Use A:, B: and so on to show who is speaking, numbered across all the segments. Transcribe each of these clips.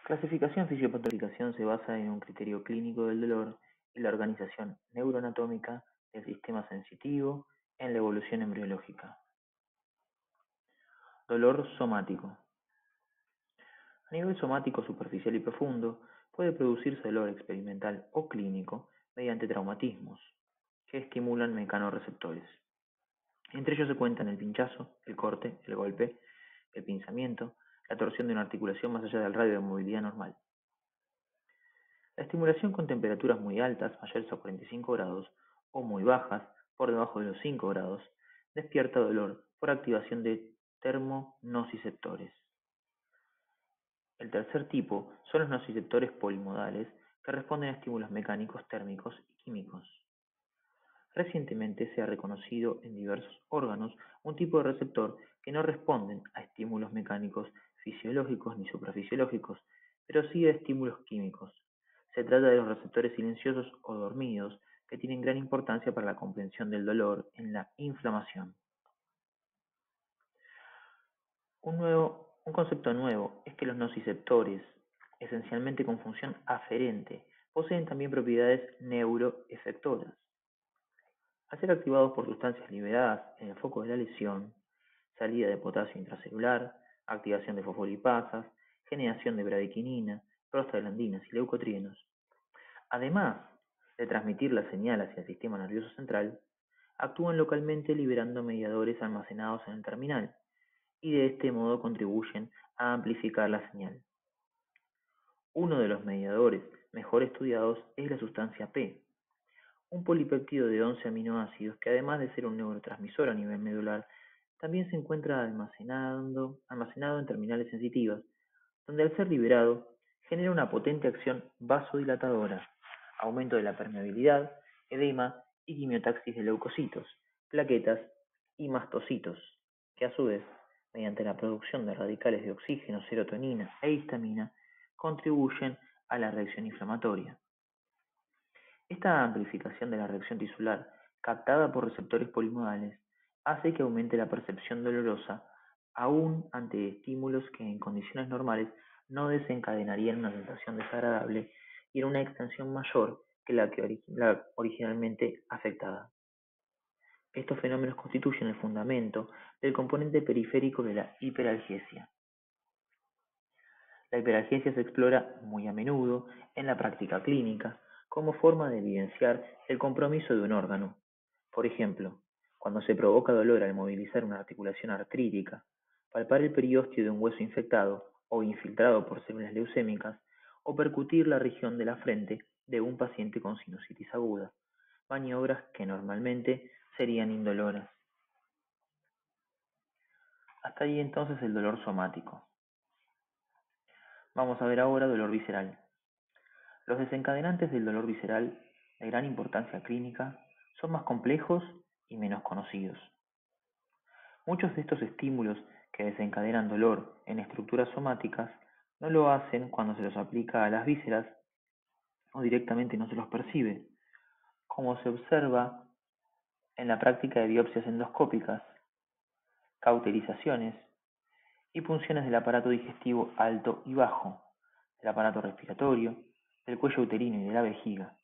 A: Clasificación fisiopatológica se basa en un criterio clínico del dolor y la organización neuroanatómica del sistema sensitivo en la evolución embriológica. Dolor somático. A nivel somático superficial y profundo, puede producirse dolor experimental o clínico mediante traumatismos que estimulan mecanorreceptores. Entre ellos se cuentan el pinchazo, el corte, el golpe, el pinzamiento, la torsión de una articulación más allá del radio de movilidad normal. La estimulación con temperaturas muy altas, mayores a 45 grados, o muy bajas, por debajo de los 5 grados, despierta dolor por activación de termonociceptores. El tercer tipo son los nociceptores polimodales que responden a estímulos mecánicos, térmicos y químicos. Recientemente se ha reconocido en diversos órganos un tipo de receptor que no responden a estímulos mecánicos fisiológicos ni suprafisiológicos, pero sí a estímulos químicos. Se trata de los receptores silenciosos o dormidos que tienen gran importancia para la comprensión del dolor en la inflamación. Un concepto nuevo es que los nociceptores, esencialmente con función aferente, poseen también propiedades neuroefectoras. Al ser activados por sustancias liberadas en el foco de la lesión, salida de potasio intracelular, activación de fosfolipasas, generación de bradichinina, prostaglandinas y leucotrienos, además de transmitir la señal hacia el sistema nervioso central, actúan localmente liberando mediadores almacenados en el terminal y de este modo contribuyen a amplificar la señal. Uno de los mediadores mejor estudiados es la sustancia P, un polipéptido de 11 aminoácidos que además de ser un neurotransmisor a nivel medular, también se encuentra almacenado en terminales sensitivas, donde al ser liberado genera una potente acción vasodilatadora, aumento de la permeabilidad, edema y quimiotaxis de leucocitos, plaquetas y mastocitos, que a su vez, mediante la producción de radicales de oxígeno, serotonina e histamina, contribuyen a la reacción inflamatoria. Esta amplificación de la reacción tisular, captada por receptores polimodales, hace que aumente la percepción dolorosa, aún ante estímulos que en condiciones normales no desencadenarían una sensación desagradable y en una extensión mayor que la originalmente afectada. Estos fenómenos constituyen el fundamento del componente periférico de la hiperalgesia. La hiperalgesia se explora muy a menudo en la práctica clínica como forma de evidenciar el compromiso de un órgano. Por ejemplo, cuando se provoca dolor al movilizar una articulación artrítica, palpar el periósteo de un hueso infectado o infiltrado por células leucémicas, o percutir la región de la frente de un paciente con sinusitis aguda, maniobras que normalmente serían indoloras. Hasta ahí entonces el dolor somático. Vamos a ver ahora dolor visceral. Los desencadenantes del dolor visceral de gran importancia clínica son más complejos y menos conocidos. Muchos de estos estímulos que desencadenan dolor en estructuras somáticas no lo hacen cuando se los aplica a las vísceras o directamente no se los percibe, como se observa en la práctica de biopsias endoscópicas, cauterizaciones y punciones del aparato digestivo alto y bajo, del aparato respiratorio, del cuello uterino y de la vejiga.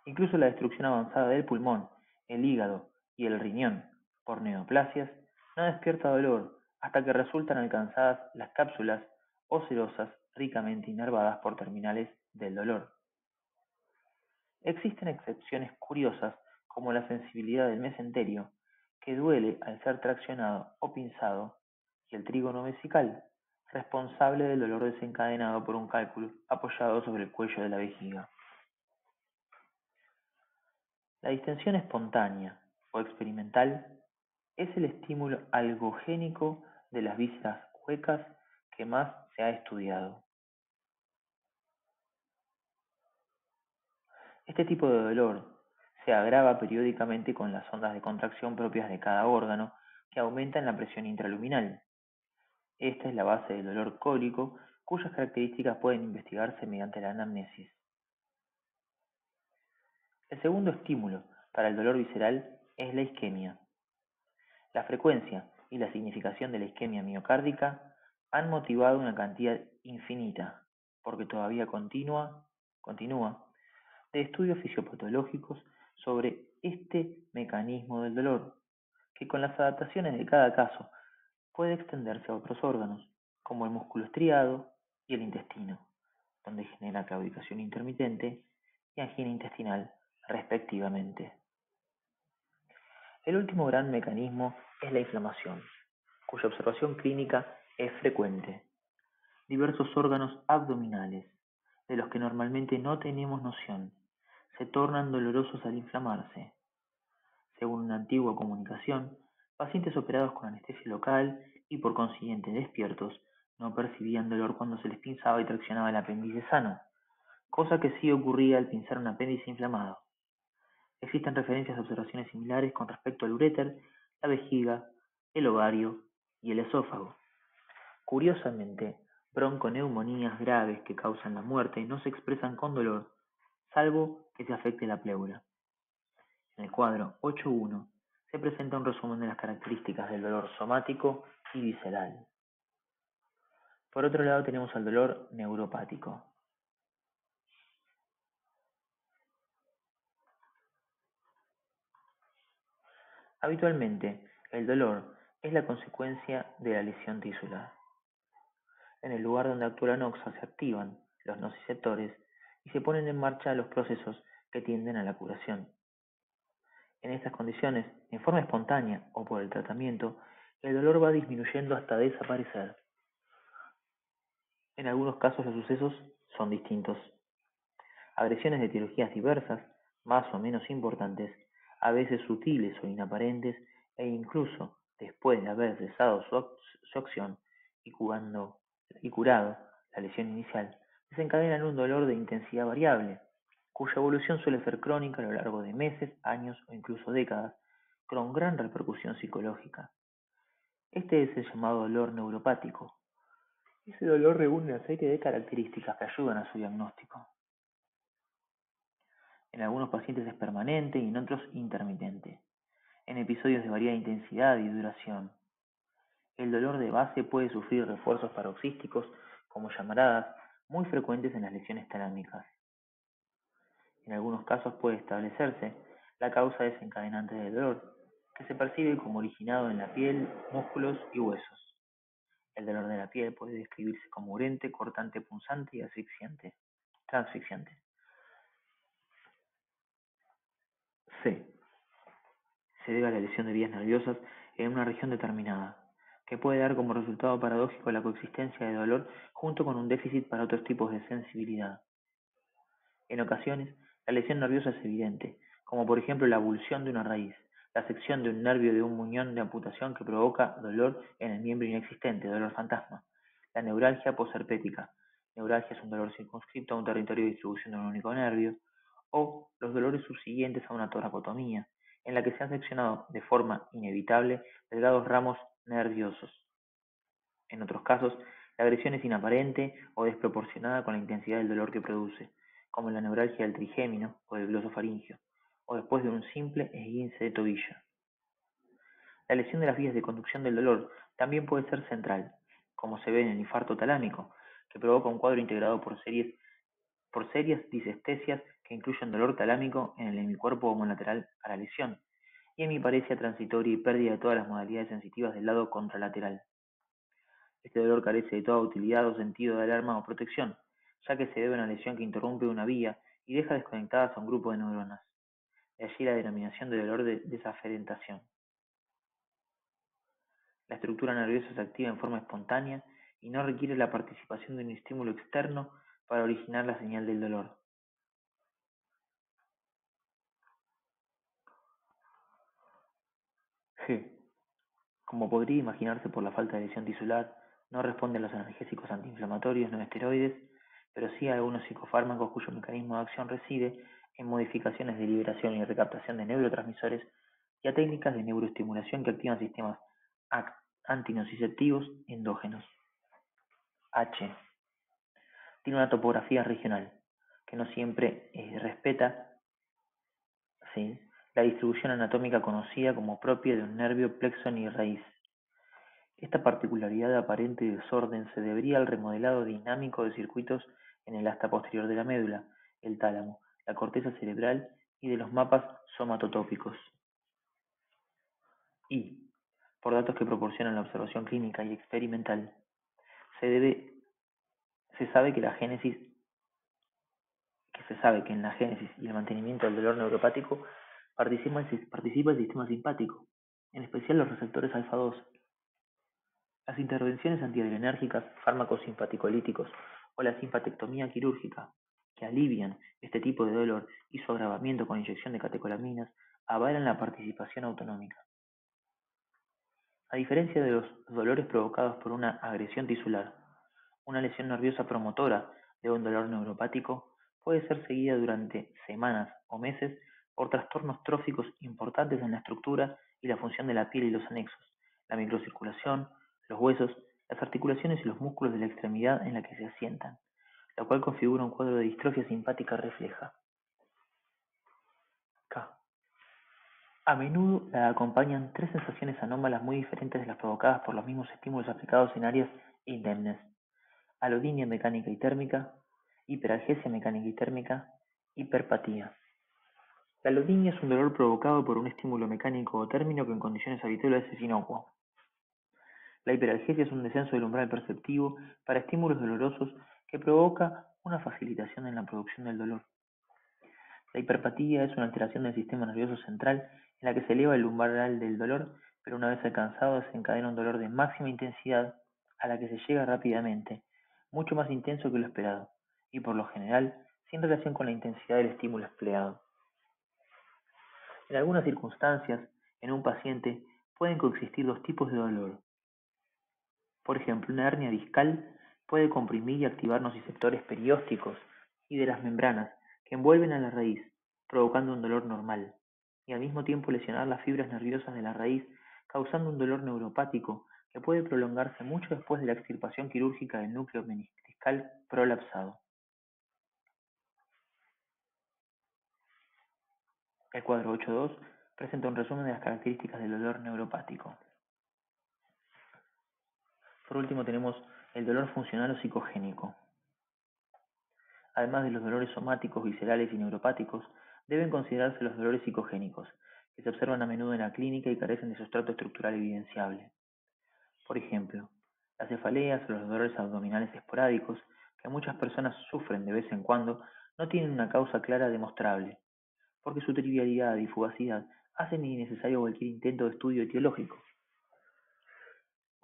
A: Incluso la destrucción avanzada del pulmón, el hígado y el riñón por neoplasias no despierta dolor hasta que resultan alcanzadas las cápsulas ocerosas ricamente inervadas por terminales del dolor. Existen excepciones curiosas como la sensibilidad del mesenterio, que duele al ser traccionado o pinzado, y el trígono vesical, responsable del dolor desencadenado por un cálculo apoyado sobre el cuello de la vejiga. La distensión espontánea o experimental es el estímulo algogénico de las vísceras huecas que más se ha estudiado. Este tipo de dolor se agrava periódicamente con las ondas de contracción propias de cada órgano que aumentan la presión intraluminal. Esta es la base del dolor cólico, cuyas características pueden investigarse mediante la anamnesis. El segundo estímulo para el dolor visceral es la isquemia. La frecuencia y la significación de la isquemia miocárdica han motivado una cantidad infinita, porque todavía continúa, de estudios fisiopatológicos sobre este mecanismo del dolor, que con las adaptaciones de cada caso puede extenderse a otros órganos, como el músculo estriado y el intestino, donde genera claudicación intermitente y angina intestinal, respectivamente. El último gran mecanismo es la inflamación, cuya observación clínica es frecuente. Diversos órganos abdominales, de los que normalmente no tenemos noción, se tornan dolorosos al inflamarse. Según una antigua comunicación, pacientes operados con anestesia local y por consiguiente despiertos no percibían dolor cuando se les pinzaba y traccionaba el apéndice sano, cosa que sí ocurría al pinzar un apéndice inflamado. Existen referencias a observaciones similares con respecto al uréter, la vejiga, el ovario y el esófago. Curiosamente, bronconeumonías graves que causan la muerte no se expresan con dolor, salvo que se afecte la pleura. En el cuadro 8.1 se presenta un resumen de las características del dolor somático y visceral. Por otro lado tenemos al dolor neuropático. Habitualmente, el dolor es la consecuencia de la lesión tisular. En el lugar donde actúa la noxa se activan los nociceptores y se ponen en marcha los procesos que tienden a la curación. En estas condiciones, en forma espontánea o por el tratamiento, el dolor va disminuyendo hasta desaparecer. En algunos casos los sucesos son distintos. Agresiones de etiologías diversas, más o menos importantes, a veces sutiles o inaparentes, e incluso después de haber cesado su acción y curado la lesión inicial, desencadenan un dolor de intensidad variable, cuya evolución suele ser crónica a lo largo de meses, años o incluso décadas, con gran repercusión psicológica. Este es el llamado dolor neuropático. Ese dolor reúne una serie de características que ayudan a su diagnóstico. En algunos pacientes es permanente y en otros intermitente, en episodios de variada intensidad y duración. El dolor de base puede sufrir refuerzos paroxísticos como llamaradas muy frecuentes en las lesiones talámicas. En algunos casos puede establecerse la causa desencadenante del dolor, que se percibe como originado en la piel, músculos y huesos. El dolor de la piel puede describirse como urente, cortante, punzante y transfixiante. C. Se debe a la lesión de vías nerviosas en una región determinada, que puede dar como resultado paradójico la coexistencia de dolor junto con un déficit para otros tipos de sensibilidad. En ocasiones, la lesión nerviosa es evidente, como por ejemplo la abulsión de una raíz, la sección de un nervio de un muñón de amputación que provoca dolor en el miembro inexistente, dolor fantasma, la neuralgia posherpética. Neuralgia es un dolor circunscrito a un territorio de distribución de un único nervio, o los dolores subsiguientes a una toracotomía, en la que se han seccionado de forma inevitable delgados ramos nerviosos. En otros casos, la agresión es inaparente o desproporcionada con la intensidad del dolor que produce, como en la neuralgia del trigémino o del glosofaringeo, o después de un simple esguince de tobillo. La lesión de las vías de conducción del dolor también puede ser central, como se ve en el infarto talámico, que provoca un cuadro integrado por serias disestesias que incluyen dolor talámico en el hemicuerpo homolateral a la lesión, y hemiparesia transitoria y pérdida de todas las modalidades sensitivas del lado contralateral. Este dolor carece de toda utilidad o sentido de alarma o protección, ya que se debe a una lesión que interrumpe una vía y deja desconectadas a un grupo de neuronas. De allí la denominación de dolor de desaferentación. La estructura nerviosa se activa en forma espontánea y no requiere la participación de un estímulo externo para originar la señal del dolor. G. Como podría imaginarse por la falta de lesión tisular, no responde a los analgésicos antiinflamatorios no esteroides, pero sí a algunos psicofármacos cuyo mecanismo de acción reside en modificaciones de liberación y recaptación de neurotransmisores y a técnicas de neuroestimulación que activan sistemas antinociceptivos endógenos. H. Tiene una topografía regional, que no siempre respeta, ¿sí?, la distribución anatómica conocida como propia de un nervio plexo ni raíz. Esta particularidad de aparente desorden se debería al remodelado dinámico de circuitos en el asta posterior de la médula, el tálamo, la corteza cerebral y de los mapas somatotópicos. Y, por datos que proporcionan la observación clínica y experimental, se sabe que en la génesis y el mantenimiento del dolor neuropático participa el sistema simpático, en especial los receptores alfa 2. Las intervenciones antiadrenérgicas, fármacos simpaticolíticos o la simpatectomía quirúrgica, que alivian este tipo de dolor y su agravamiento con inyección de catecolaminas, avalan la participación autonómica. A diferencia de los dolores provocados por una agresión tisular, una lesión nerviosa promotora de un dolor neuropático puede ser seguida durante semanas o meses por trastornos tróficos importantes en la estructura y la función de la piel y los anexos, la microcirculación, los huesos, las articulaciones y los músculos de la extremidad en la que se asientan, lo cual configura un cuadro de distrofia simpática refleja. K. A menudo la acompañan tres sensaciones anómalas muy diferentes de las provocadas por los mismos estímulos aplicados en áreas indemnes: alodinia mecánica y térmica, hiperalgesia mecánica y térmica, hiperpatía. La alodinia es un dolor provocado por un estímulo mecánico o térmico que en condiciones habituales es inocuo. La hiperalgesia es un descenso del umbral perceptivo para estímulos dolorosos que provoca una facilitación en la producción del dolor. La hiperpatía es una alteración del sistema nervioso central en la que se eleva el umbral del dolor, pero una vez alcanzado desencadena un dolor de máxima intensidad a la que se llega rápidamente, mucho más intenso que lo esperado, y por lo general sin relación con la intensidad del estímulo empleado. En algunas circunstancias, en un paciente pueden coexistir dos tipos de dolor. Por ejemplo, una hernia discal puede comprimir y activar nociceptores periósticos y de las membranas que envuelven a la raíz, provocando un dolor normal, y al mismo tiempo lesionar las fibras nerviosas de la raíz, causando un dolor neuropático que puede prolongarse mucho después de la extirpación quirúrgica del núcleo meniscal prolapsado. El cuadro 8.2 presenta un resumen de las características del dolor neuropático. Por último tenemos el dolor funcional o psicogénico. Además de los dolores somáticos, viscerales y neuropáticos, deben considerarse los dolores psicogénicos, que se observan a menudo en la clínica y carecen de sustrato estructural evidenciable. Por ejemplo, las cefaleas o los dolores abdominales esporádicos, que muchas personas sufren de vez en cuando, no tienen una causa clara demostrable, porque su trivialidad y fugacidad hacen innecesario cualquier intento de estudio etiológico.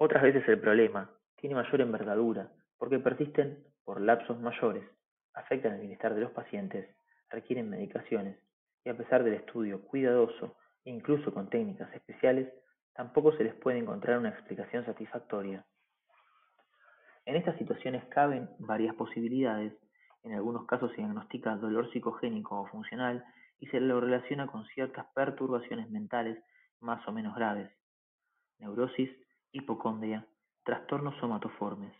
A: Otras veces el problema tiene mayor envergadura, porque persisten por lapsos mayores, afectan el bienestar de los pacientes, requieren medicaciones, y a pesar del estudio cuidadoso e incluso con técnicas especiales, tampoco se les puede encontrar una explicación satisfactoria. En estas situaciones caben varias posibilidades. En algunos casos se diagnostica dolor psicogénico o funcional y se lo relaciona con ciertas perturbaciones mentales más o menos graves: neurosis, hipocondria, trastornos somatoformes.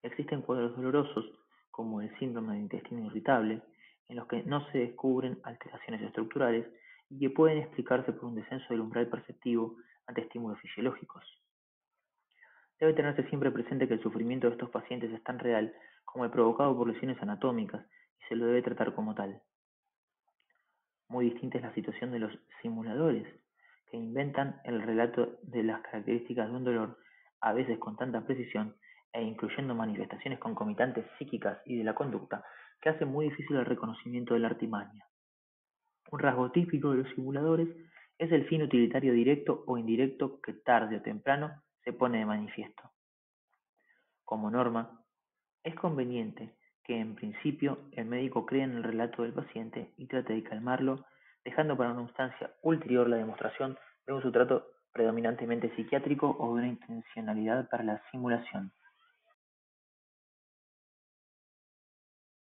A: Existen cuadros dolorosos, como el síndrome de intestino irritable, en los que no se descubren alteraciones estructurales y que pueden explicarse por un descenso del umbral perceptivo ante estímulos fisiológicos. Debe tenerse siempre presente que el sufrimiento de estos pacientes es tan real como el provocado por lesiones anatómicas y se lo debe tratar como tal. Muy distinta es la situación de los simuladores, que inventan el relato de las características de un dolor, a veces con tanta precisión e incluyendo manifestaciones concomitantes psíquicas y de la conducta, que hacen muy difícil el reconocimiento de la artimaña. Un rasgo típico de los simuladores es el fin utilitario directo o indirecto que tarde o temprano se pone de manifiesto. Como norma, es conveniente que en principio el médico crea en el relato del paciente y trate de calmarlo, dejando para una instancia ulterior la demostración de un sustrato predominantemente psiquiátrico o de una intencionalidad para la simulación.